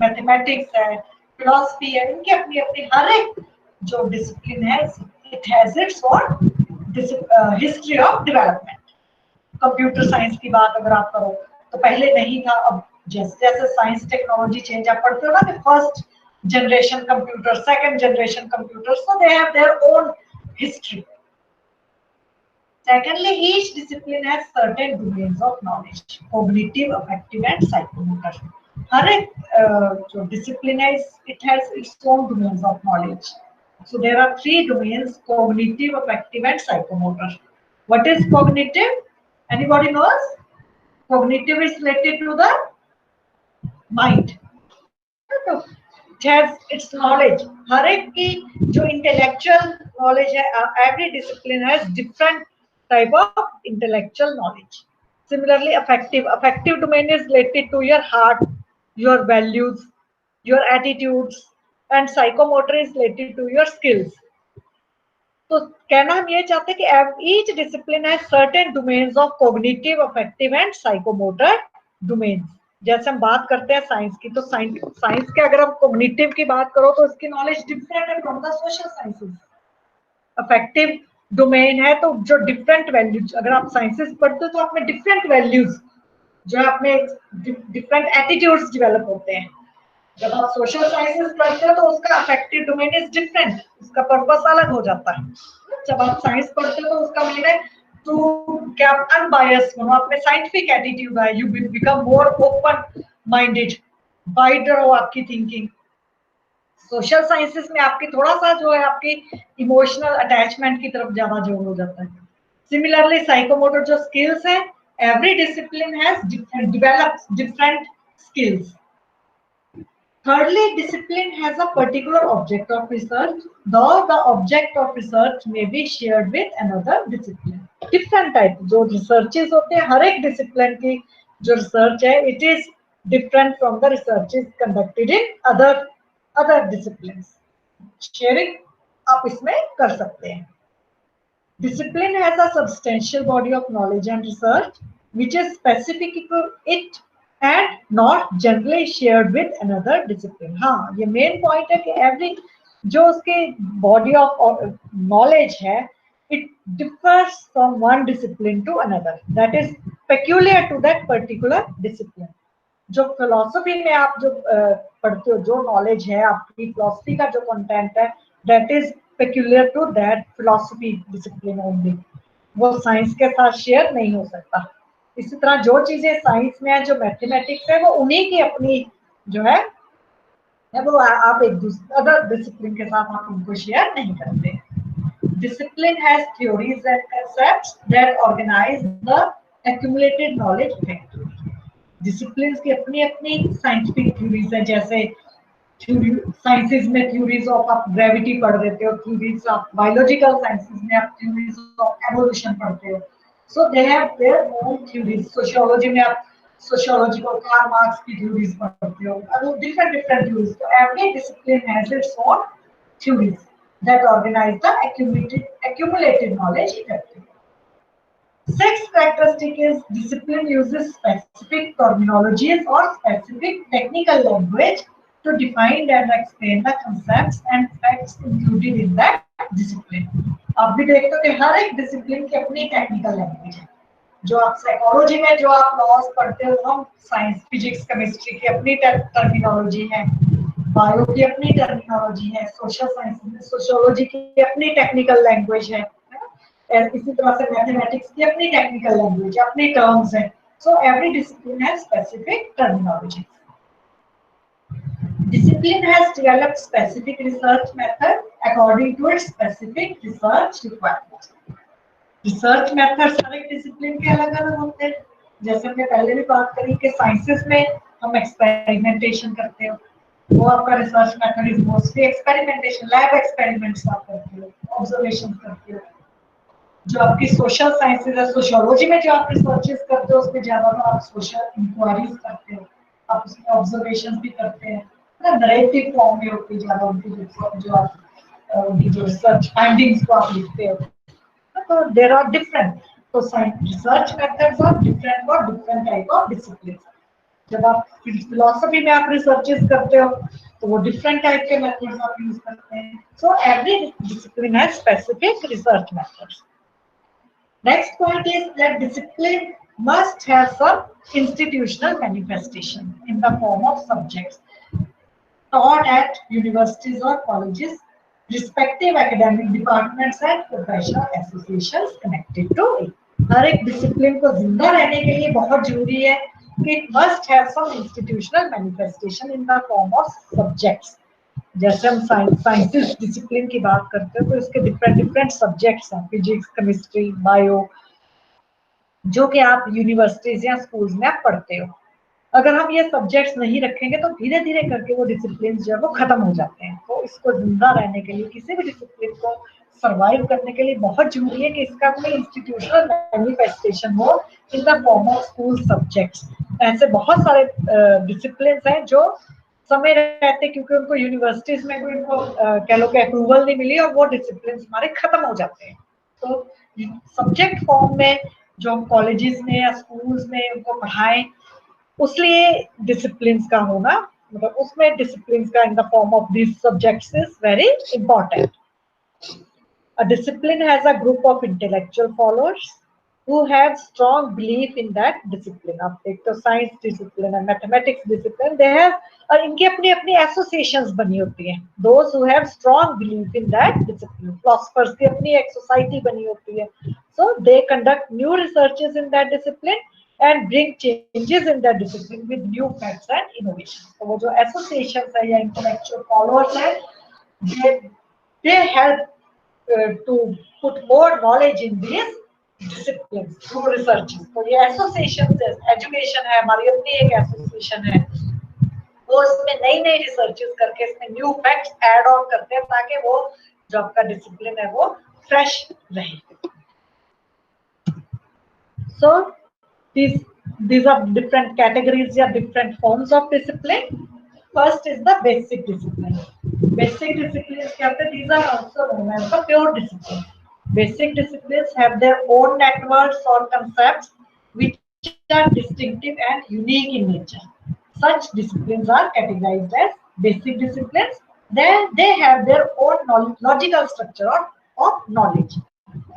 Mathematics है, फिलॉसफी है, इनकी अपनी अपनी हर एक जो डिसिप्लिन है, it has its own history of development. Computer science की बात अगर आप करो तो पहले नहीं था, अब जैसे जैसे साइंस टेक्नोलॉजी चेंज, आप पढ़ते हो ना कि first generation computer, second generation computer, so they have their own history. Secondly, each discipline has certain domains of knowledge: cognitive, affective, and psychomotor. हर एक जो discipline है, it has its own domains of knowledge. So there are three domains: cognitive, affective, and psychomotor. What is cognitive? Anybody knows? Cognitive is related to the mind. It has its knowledge. हर एक की जो intellectual knowledge है, every discipline has different type of intellectual knowledge. Similarly, affective domain is related to your heart, your values, your attitudes, and psychomotor is related to your skills. तो कहना हम ये चाहते हैं कि each discipline has certain domains of cognitive, affective, and psychomotor domains. जैसे हम बात करते हैं साइंस की, तो साइंस के अगर हम कॉग्निटिव की बात करो तो इसकी नॉलेज डिफरेंट है from the social sciences. Affective domain है तो जो डिफरेंट वैल्यूज, अगर आप साइंसेस पढ़ते हो तो आप में डिफरेंट वैल्यूज जो अपने डिफरेंट एटीट्यूड्स डेवलप होते हैं। जब आप सोशल साइंसेस पढ़ते हो तो उसका अफेक्टिव डोमेन इज डिफरेंट, उसका पर्पस अलग हो जाता है। जब आप साइंस पढ़ते हो तो उसका मीन है टू क्या अनबायस्ड हो, आप में साइंटिफिक एटीट्यूड है, you become more open minded, wider हो आपकी थिंकिंग। सोशल साइंसेस में आपकी थोड़ा सा जो है आपकी इमोशनल अटैचमेंट की तरफ ज्यादा जोर हो जाता है। सिमिलरली साइकोमोटर जो स्किल्स है, every discipline has developed different skills. Thirdly, discipline has a particular object of research, though the object of research may be shared with another discipline. Different type जो researches होते हैं, हर एक discipline की जो research है, it is different from the researches conducted in other disciplines. Sharing आप इसमें कर सकते हैं। Discipline has a substantial body of knowledge and research which is specific to it and not generally shared with another discipline. हाँ, ये main point है कि every जो उसके body of knowledge है, it differs from one discipline to another. That is peculiar to that particular discipline. जो philosophy में आप जो पढ़ते हो, जो नॉलेज है आपकी फिलोसफी का जो कंटेंट है, that is peculiar to that philosophy discipline only, वो साइंस के साथ शेयर नहीं हो सकता। इसी तरह जो चीजें साइंस में है, जो मैथमेटिक्स है, वो उन्हीं की अपनी जो है वो आप एक दूसरे अदर डिसिप्लिन के साथ आप उनको शेयर नहीं करते। Discipline has theories and concepts that organize the accumulated knowledge effectively. Discipline की अपनी अपनी साइंटिफिक थ्योरीज है, जैसे साइंसेस में थ्योरीज ऑफ आप ग्रेविटी पढ़ देते हो, थ्योरीज ऑफ बायोलॉजिकल साइंसेस में आप थ्योरीज ऑफ एवोल्यूशन पढ़ते हो। So they have their own theories. Sociology में आप सोशियोलॉजी को कार्ल मार्क्स की थ्योरीज पढ़ते हो, डिफरेंट डिफरेंट थ्योरीज। तो every discipline has its own theories that organize the accumulated knowledge effectively. Sixth characteristic is discipline uses specific terminologies or specific technical language to define and explain the concepts and facts included in that discipline. आप भी देखते हो कि हर एक discipline की अपनी technical language है। जो आप साइकोलॉजी में जो आप लॉज पढ़ते हो, हम साइंस फिजिक्स केमिस्ट्री की अपनी टर्मिनोलॉजी है, बायो की अपनी टर्मिनोलॉजी है, सोशल साइंस में सोशियोलॉजी की अपनी टेक्निकल लैंग्वेज है, इसी तरह से मैथमेटिक्स की अपनी टेक्निकल लैंग्वेज, अपने टर्म्स हैं। So every discipline has specific terminology. Discipline has developed specific research method according to its specific research requirements. Research methods हर एक डिसिप्लिन के अलग अलग होते हैं। जैसे हमने पहले भी बात करी कि साइंसेस में हम एक्सपेरिमेंटेशन करते हो, वो आपका research method is mostly experimentation, lab experiments आप करते हो, ऑब्जर्वेशन करते हो। जो आपकी सोशल साइंसेज है, सोशियोलॉजी में जो आप रिसर्चेस करते हो उसमें ज्यादातर आप सोशल इंक्वायरीज करते हो, आप उसमें ऑब्जर्वेशन भी करते हैं ना, नरेटिव फॉर्म में होती है ज्यादा उनकी जो आप उनकी जो रिसर्च फाइंडिंग्स को आप लिखते हो। तो देयर आर डिफरेंट, तो research methods are different for different type of discipline. जब आप फिलोसफी में आप रिसर्चेस करते हो तो वो डिफरेंट टाइप के मेथड्स आप यूज करते हैं। So every discipline has specific research methods. Next point is that discipline must have some institutional manifestation in the form of subjects taught at universities or colleges, respective academic departments and professional associations connected to it. हर एक discipline को जिंदा रहने के लिए बहुत जरूरी है कि it must have some institutional manifestation in the form of subjects. जैसे हम साइंसेस डिसिप्लिन की बात करते हैं तो इसके डिफरेंट डिफरेंट सब्जेक्ट्स हैं, फिजिक्स, केमिस्ट्री, बायो, जो कि आप यूनिवर्सिटीज या स्कूल्स में आप पढ़ते हो। अगर हम ये सब्जेक्ट्स नहीं रखेंगे तो धीरे धीरे करके वो डिसिप्लिन जो है वो खत्म हो जाते हैं। तो इसको जिंदा रहने के लिए, किसी भी डिसिप्लिन को सर्वाइव करने के लिए बहुत जरूरी है कि इसका कोई इंस्टीट्यूशनल मैनिफेस्टेशन हो in the form of school subjects. ऐसे बहुत सारे डिसिप्लिन हैं जो समय रहते क्योंकि उनको यूनिवर्सिटीज में कोई उनको कह लो कि अप्रूवल नहीं मिली और वो डिसिप्लिन हमारे खत्म हो जाते हैं। तो सब्जेक्ट फॉर्म में जो हम कॉलेजेस में या स्कूल्स में उनको पढ़ाएं, उसलिए डिसिप्लिन का होना, मतलब उसमें डिसिप्लिन का in the form of this subjects is very important. A discipline has a group of intellectual followers who have strong belief in that discipline. अब एक तो साइंस डिसिप्लिन है, मैथमेटिक्स डिसिप्लिन, दे हैव, और इनकी अपनी अपनी associations बनी होती हैं. Those who have strong belief in that discipline, philosophers की अपनी एक सोसाइटी बनी होती है. So they conduct new researches in that discipline and bring changes in that discipline with new facts and innovation. तो वो जो associations है या intellectual followers है, they help to put more knowledge in these disciplines through research. तो ये associations है, education है, हमारी अपनी एक association है, वो इसमें नई नई रिसर्चेस करके इसमें न्यू फैक्ट्स ऐड ऑन करते हैं ताकि वो जो आपका डिसिप्लिन है वो फ्रेश रहे. So these are different categories or different forms of discipline. First is the basic discipline. Basic disciplines, these are also known as the pure discipline. Basic disciplines have their own networks or concepts which are distinctive and unique in nature. Such disciplines are categorized as basic disciplines. Then they have their own logical structure of knowledge.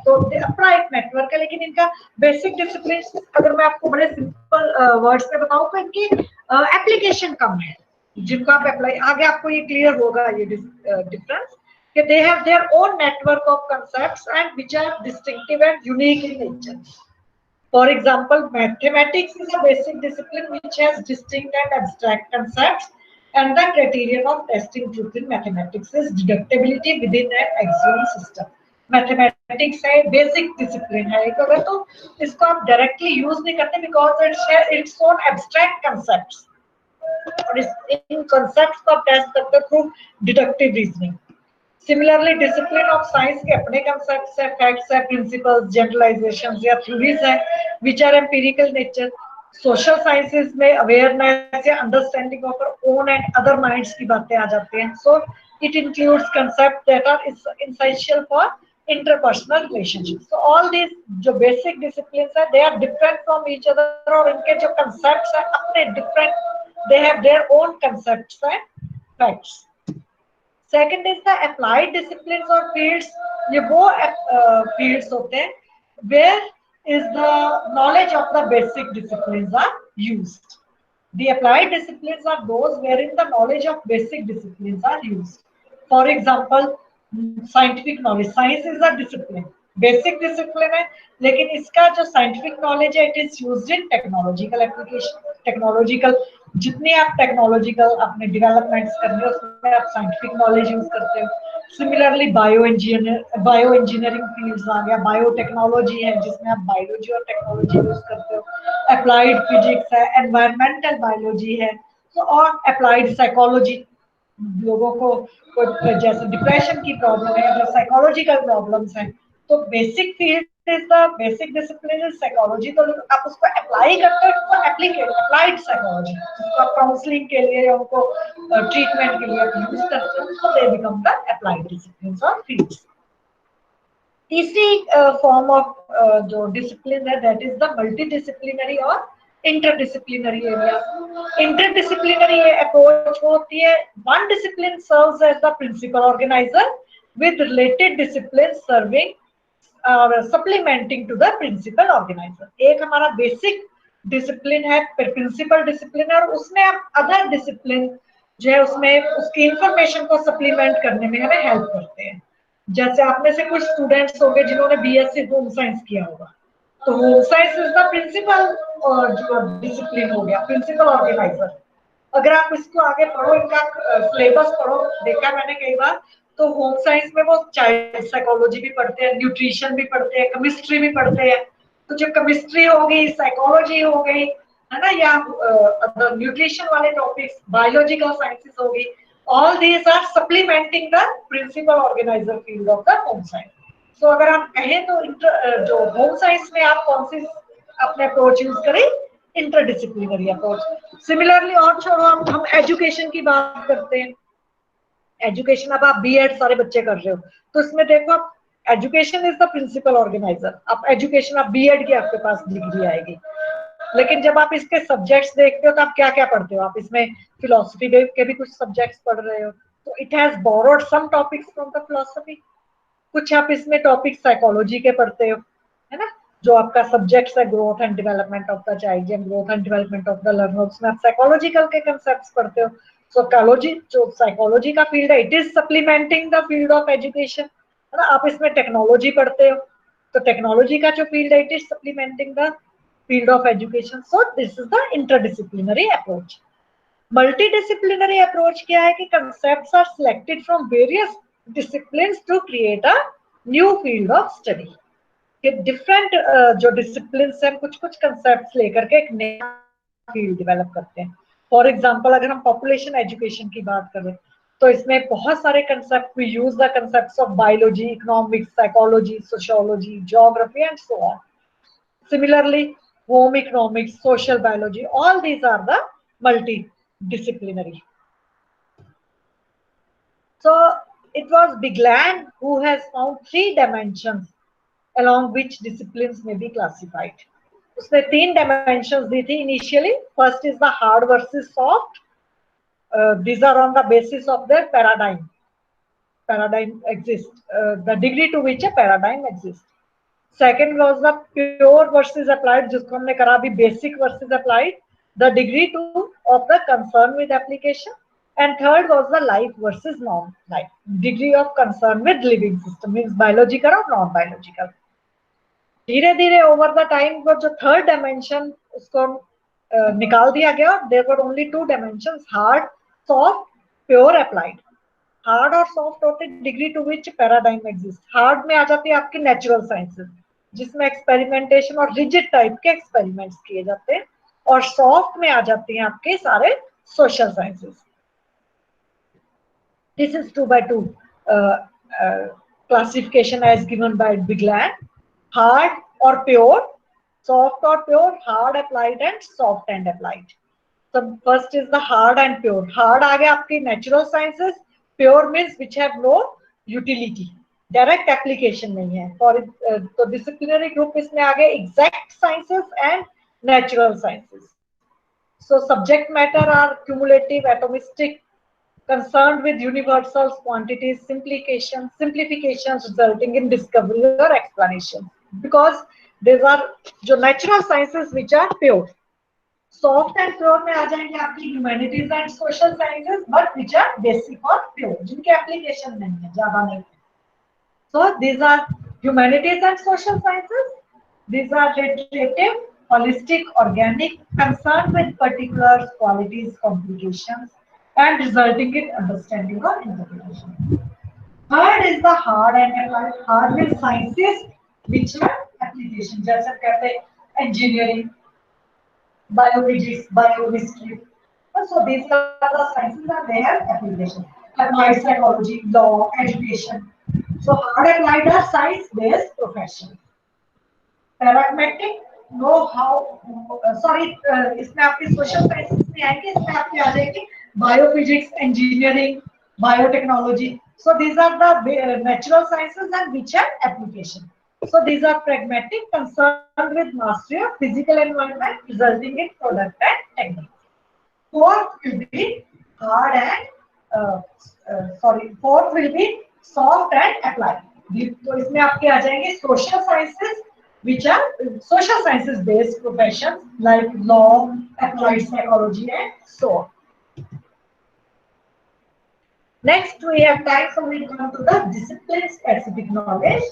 तो अपना एक network है, लेकिन इनका basic discipline अगर मैं आपको बड़े सिंपल वर्ड्स में बताऊं तो इनकी एप्लीकेशन कम है, जिनको आप अप्लाई, आगे आपको ये क्लियर होगा ये डिफरेंस कि they have their own network of concepts and which are distinctive and unique in nature. For example, mathematics is a basic discipline which has distinct and abstract concepts, and the criterion of testing truth in mathematics is deductibility within an axiom system. Mathematics है, basic discipline है, अगर तो इसको आप directly use नहीं करते because it's own abstract concepts, और इन कांसेप्ट्स को आप टेस्ट करते हो through deductive reasoning. Similarly discipline of science के अपने कांसेप्ट्स है, फैक्ट्स है, प्रिंसिपल्स, जनरलाइजेशंस या थ्योरीज है which are empirical nature. Social sciences में अवेयरनेस या understanding of our own and other minds की बातें आ जाती हैं. So it includes concept that are essential for interpersonal relationships. So all these जो basic disciplines है, they are different from each other, और इनके जो concepts है अपने different, they have their own concepts and facts. Second is the applied disciplines or fields. ये वो fields होते हैं where is the knowledge of the basic disciplines are used. The applied disciplines are those wherein the knowledge of basic disciplines are used. For example, scientific knowledge, science is a discipline, basic discipline है, लेकिन इसका जो scientific knowledge है it is used in technological application. Technological जितनी आप technological अपने developments कर रहे हो उसमें आप साइंटिफिक नॉलेज यूज करते हो. सिमिलरली बायो इंजीनियरिंग फील्ड्स आ गया, बायोटेक्नोलॉजी है जिसमें आप बायोलॉजी और टेक्नोलॉजी यूज करते हो. अप्लाइड फिजिक्स है, एनवायरमेंटल बायोलॉजी है, तो और अप्लाइड साइकोलॉजी, लोगों को जैसे डिप्रेशन की प्रॉब्लम है, जो साइकोलॉजिकल प्रॉब्लम्स हैं, तो basic field is the basic discipline is psychology. तो आप उसको अप्लाई करते हो तो एप्लीकेट अप्लाइड साइकोलॉजी, जिसको आप काउंसलिंग के लिए या उनको ट्रीटमेंट के लिए आप यूज करते हो, तो they become the applied disciplines और फील्ड्स. तीसरी फॉर्म ऑफ जो डिसिप्लिन है दैट इज द मल्टीडिसिप्लिनरी और interdisciplinary area. Interdisciplinary approach होती है, one discipline serves as the principal organizer with related disciplines serving or supplementing to the principal organizer. एक हमारा basic discipline है, principal discipline है, और उसमें आप अदर डिसिप्लिन जो है उसमें उसकी इंफॉर्मेशन को सप्लीमेंट करने में हमें हेल्प करते हैं. जैसे आप में से कुछ स्टूडेंट्स होंगे जिन्होंने बीएससी होम साइंस किया होगा, तो home science is the principle जो डिसिप्लिन हो गया, प्रिंसिपल ऑर्गेनाइजर. अगर आप इसको आगे पढ़ो, इनका सिलेबस पढ़ो, देखा मैंने कई बार, तो होम साइंस में वो चाइल्ड साइकोलॉजी भी पढ़ते हैं, न्यूट्रिशन भी पढ़ते हैं, केमिस्ट्री भी पढ़ते हैं. तो जो केमिस्ट्री होगी, साइकोलॉजी हो गई, है ना, या न्यूट्रिशन वाले टॉपिक्स, बायोलॉजिकल साइंसेस होगी, all these are supplementing the principal organizer field of the home science. तो अगर हम कहें तो जो होम साइंस में आप कौन सी अपने अप्रोच यूज करें, इंटरडिसिप्लिनरी अप्रोच. सिमिलरली और छोड़ो, हम एजुकेशन की बात करते हैं. एजुकेशन, अब आप बीएड सारे बच्चे कर रहे हो, तो इसमें देखो आप education is the principal organizer. आप एजुकेशन, आप बीएड की आपके पास डिग्री आएगी, लेकिन जब आप इसके सब्जेक्ट्स देखते हो तो आप क्या क्या पढ़ते हो, आप इसमें फिलोसफी के भी कुछ सब्जेक्ट्स पढ़ रहे हो, तो it has borrowed some topics from the philosophy. कुछ आप इसमें टॉपिक साइकोलॉजी के पढ़ते हो, है ना. जो आपका सब्जेक्ट्स है growth and development of the child या growth and development of the learner, उसमें आप साइकोलॉजिकल के कंसेप्ट्स पढ़ते हो। साइकोलॉजी जो साइकोलॉजी का फील्ड है, it is supplementing the field of education, है ना। आप इसमें टेक्नोलॉजी पढ़ते हो, तो टेक्नोलॉजी का जो फील्ड है, it is supplementing the field of education. So this is the interdisciplinary approach. Multidisciplinary approach क्या है कि concepts are selected from various disciplines to create a new field of study. कि डिफरेंट जो discipline है, कुछ कुछ concept लेकर के एक नया फील्ड डेवलप करते हैं। फॉर एग्जांपल अगर हम पॉपुलेशन एजुकेशन की बात करें, तो इसमें बहुत सारे concept, we use the concepts of biology, economics, psychology, sociology, geography and so on. Similarly home economics, social biology, all these are the multidisciplinary. So it was Bigland who has found 3 dimensions along which disciplines may be classified. उसने 3 dimensions दी थी initially. First is the hard versus soft. These are on the basis of their paradigm. Paradigm exists, the degree to which a paradigm exists. Second was the pure versus applied, जिसको हमने करा अभी basic versus applied, the degree to of the concern with application. And third was the life versus non-life, degree of concern with living system, means biological or non-biological. धीरे धीरे over the time वो जो third dimension उसको निकाल दिया गया। There were only 2 dimensions, hard, soft, pure, applied. Hard और soft होते degree to which paradigm exist. Hard में आ जाती है आपकी नेचुरल साइंसेस, जिसमें एक्सपेरिमेंटेशन और रिजिड टाइप के एक्सपेरिमेंट्स किए जाते हैं, और सॉफ्ट में आ जाती हैं आपके सारे social sciences. This is 2 by 2 classification as given by Biglan. Hard और प्योर, सॉफ्ट और pure, hard applied and soft and applied. So first is the hard and pure. Hard आ गया आपकी natural sciences, pure means which have no utility, direct application नहीं है। For तो disciplinary group इसमें आ गए exact sciences and natural sciences. So subject matter are cumulative, atomistic, concerned with universals, quantities, simplifications resulting in discovery or explanation, because these are जो natural sciences which are pure. Soft and pure में आ जाएंगे आपकी humanities and social sciences, but which are basic और pure, जिनके application नहीं है, ज्यादा नहीं। So these are humanities and social sciences. These are relative, holistic, organic, concerned with particular qualities, complications, and resulting in understanding or interpretation. Third is the hard and applied. Hard means sciences which are application, जैसे कहते हैं engineering, biophysics, biochemistry. So these are the sciences that they have application. Applied psychology, law, education. So hard applied are science-based professions. Pragmatic, know how. Sorry, इसमें आपके social sciences में आएंगे, इसमें आपके आ जाएंगे biophysics, engineering, biotechnology. So these are the natural sciences and which have application. So these are pragmatic, concerned with mastery of physical environment, resulting in product and technique. Fourth will be hard and fourth will be soft and applied. तो इसमें आपके आ जाएंगे social sciences, which are social sciences based professions like law, applied psychology, and so on. Next, we have time, so we come to the discipline-specific knowledge.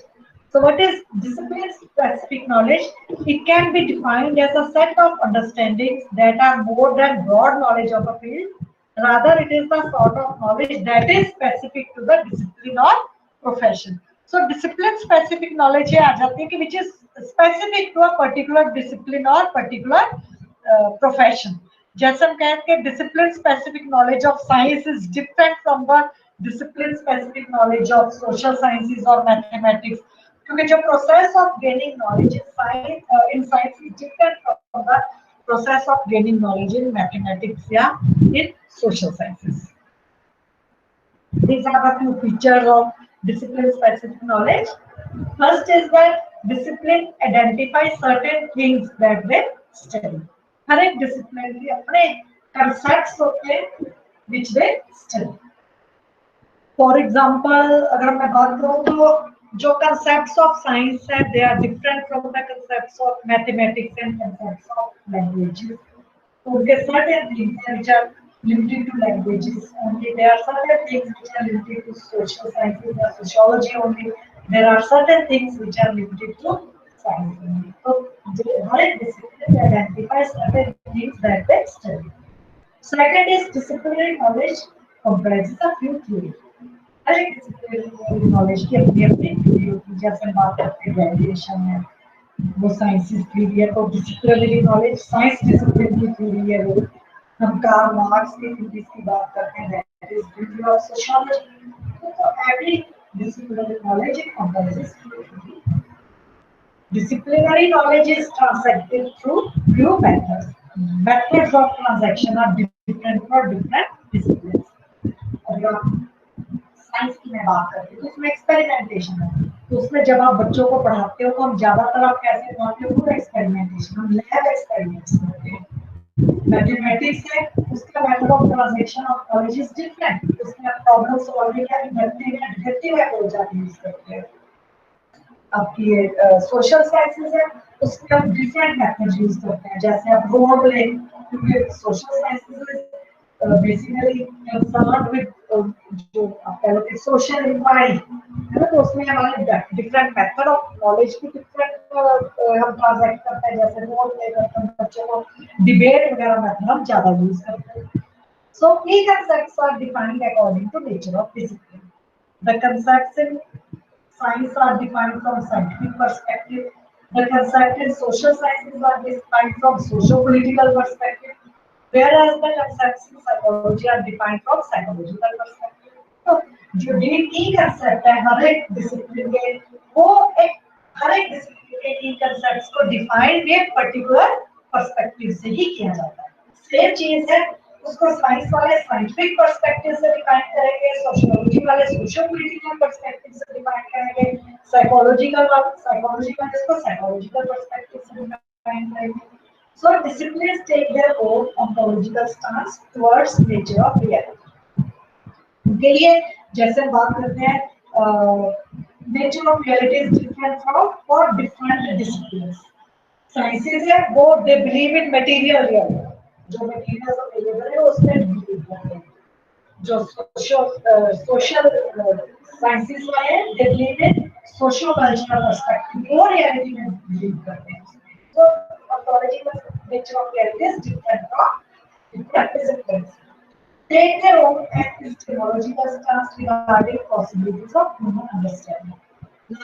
So, what is discipline-specific knowledge? It can be defined as a set of understandings that are more than broad knowledge of a field. Rather, it is the sort of knowledge that is specific to the discipline or profession. So, discipline-specific knowledge है आ जाती है कि which is specific to a particular discipline or particular profession. जैसे हम कहते हैं discipline specific knowledge of science is different from the discipline specific knowledge of social sciences or mathematics, क्योंकि जो process of gaining knowledge in science is different from the process of gaining knowledge in mathematics या in social sciences. These are the few features of discipline specific knowledge. First is that discipline identifies certain things that they study. हर एक discipline के अपने concepts होते हैं which they study. For example अगर मैं बात करूं तो जो concepts of science है, they are different from the concepts of mathematics and concepts of languages. So there are certain things which are limited to languages only. There are certain things which are limited to social sciences or sociology only. There are certain things which are limited to science only. So हर एक discipline identifies certain things that they study. Second is disciplinary knowledge comprises a few theories. हर एक disciplinary knowledge की अपनी अपनी theory होती है, जैसे हम बात करते हैं वैल्यूएशन है, वो साइंसेस थ्योरी है, तो डिसिप्लिनरी नॉलेज साइंस डिसिप्लिन की थ्योरी है वो। हम कार्ल मार्क्स की थ्योरीज की बात करते हैं, that is theory of sociology. तो every disciplinary knowledge it comprises theory. Disciplinary knowledge is transacted through few methods. Methods of transaction are different for different disciplines. अगर आप साइंस की मैं बात करती हूँ तो उसमें एक्सपेरिमेंटेशन है, तो उसमें जब आप बच्चों को पढ़ाते हो तो हम ज्यादातर आप कैसे पढ़ाते हो, पूरा एक्सपेरिमेंटेशन, हम लैब एक्सपेरिमेंट्स करते हैं। मैथमेटिक्स है, उसका method of transaction of knowledge is different, उसमें आप प्रॉब्लम सॉल्विंग या डिडक्टिव मेथड यूज करते हैं। आपकी सोशल साइंसेज है, उसमें हम डिफरेंट मेथड यूज करते हैं, जैसे आप रोल प्लेइंग, क्योंकि social sciences basically concern with जो आप कह लो कि सोशल इंक्वायरी है ना, तो उसमें हमारे डिफरेंट मेथड ऑफ नॉलेज की डिफरेंट हम ट्रांजैक्ट करते हैं, जैसे रोल प्ले करते हैं, बच्चों को डिबेट वगैरह मेथड हम ज्यादा यूज करते हैं। So key concepts are defined according to nature of discipline. The concepts in science are defined from scientific perspective. The concept in social sciences are defined from socio-political perspective, whereas the concepts in psychology are defined from psychological perspective. तो जो ये की concept है हर एक discipline में, वो एक हर एक discipline के की concepts को define एक particular perspective से ही किया जाता है। सेम चीज है, उसको साइंस वाले साइंटिफिक पर्सपेक्टिव से डिफाइन करेंगे, सोशियोलॉजी वाले सोशियो पॉलिटिकल पर्सपेक्टिव से डिफाइन करेंगे, साइकोलॉजिकल इसको साइकोलॉजिकल पर्सपेक्टिव से डिफाइन करेंगे। So disciplines take their own ontological stance towards nature of reality. उनके लिए जैसे हम बात करते हैं nature of reality is different from for different disciplines. Sciences है वो they believe in material reality, जो मटेरियल अवेलेबल है उसमें बिलीव करते हैं। जो सोशल साइंसेज वाले हैं they believe in socio cultural perspective, वो रियलिटी में बिलीव करते हैं। तो ontological nature of reality is different from different disciplines. Take their own epistemological stance regarding possibilities of human understanding.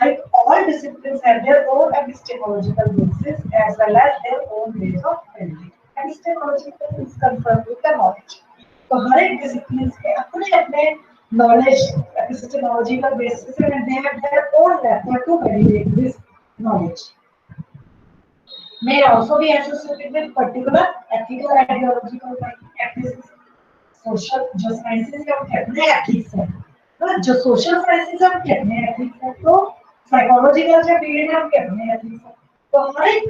Like all disciplines have their own epistemological basis as well as their own ways of building. Epistemological is concerned with the knowledge. तो हर एक disciplines के अपने अपने knowledge epistemological basis and they have their own method to validate this knowledge. May also be associated with particular ethical ideological practices. Social जो sciences है वो कितने एथिक्स है, तो जो सोशल साइंसेज है वो कितने एथिक्स है, तो साइकोलॉजिकल जो फील्ड है वो कितने एथिक्स है। तो हर एक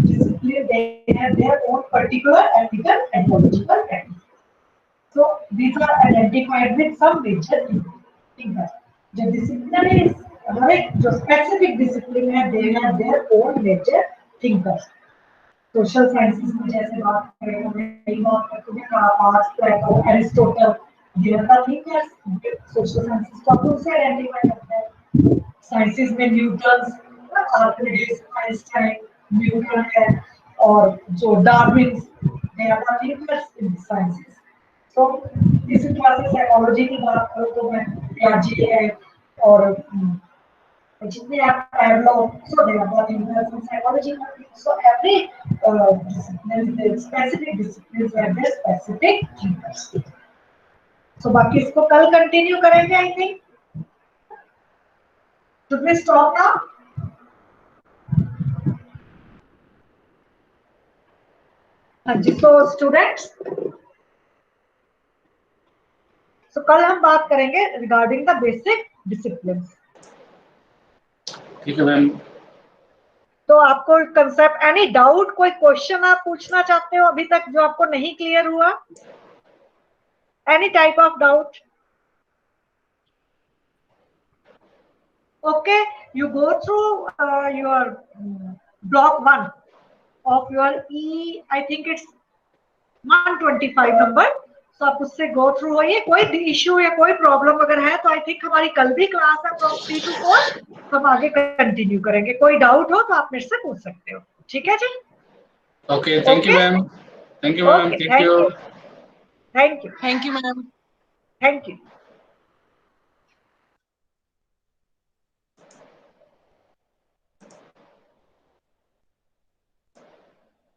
discipline they have their own particular ethical and logical practice. So these are identified with some major things. जो डिसिप्लिन है हर एक जो स्पेसिफिक डिसिप्लिन है they have their own major thinkers. Social sciences में जैसे बात करें मार्क्स, प्लेटो, एरिस्टोटल, ये था थिंकर्स। सोशल साइंसेस को आप उनसे आइडेंटिफाई करते हैं। साइंसेस में न्यूटन, आर्किमिडीज, आइंस्टाइन, न्यूटन है, और जो Darwin, they are the thinkers in sciences. So इसी तरह से साइकोलॉजी की बात करो तो मैं पियाजे है, और जितने आप Pavlov, so they are both thinkers in psychology. So every discipline, specific disciplines have their specific thinkers. So बाकी इसको कल कंटिन्यू करेंगे I think. Should we stop now? हाँ जी, तो स्टूडेंट्स, तो कल हम बात करेंगे रिगार्डिंग द बेसिक डिसिप्लिन। ठीक है मैम। तो आपको कंसेप्ट एनी डाउट, कोई क्वेश्चन आप पूछना चाहते हो अभी तक जो आपको नहीं क्लियर हुआ, any type of doubt? Okay, you go through your block 1 of your I think it's 125 number. तो आप उससे गो थ्रू होइए। कोई इश्यू या कोई प्रॉब्लम अगर है तो आई थिंक हमारी कल भी क्लास है फ्रॉम 3 to 4, हम आगे कंटिन्यू करेंगे। कोई डाउट हो तो आप मेरे से पूछ सकते हो। ठीक है जी? Okay, thank you ma'am. Thank you ma'am. Okay, thank thank you. You, thank you, thank you ma'am. Thank you.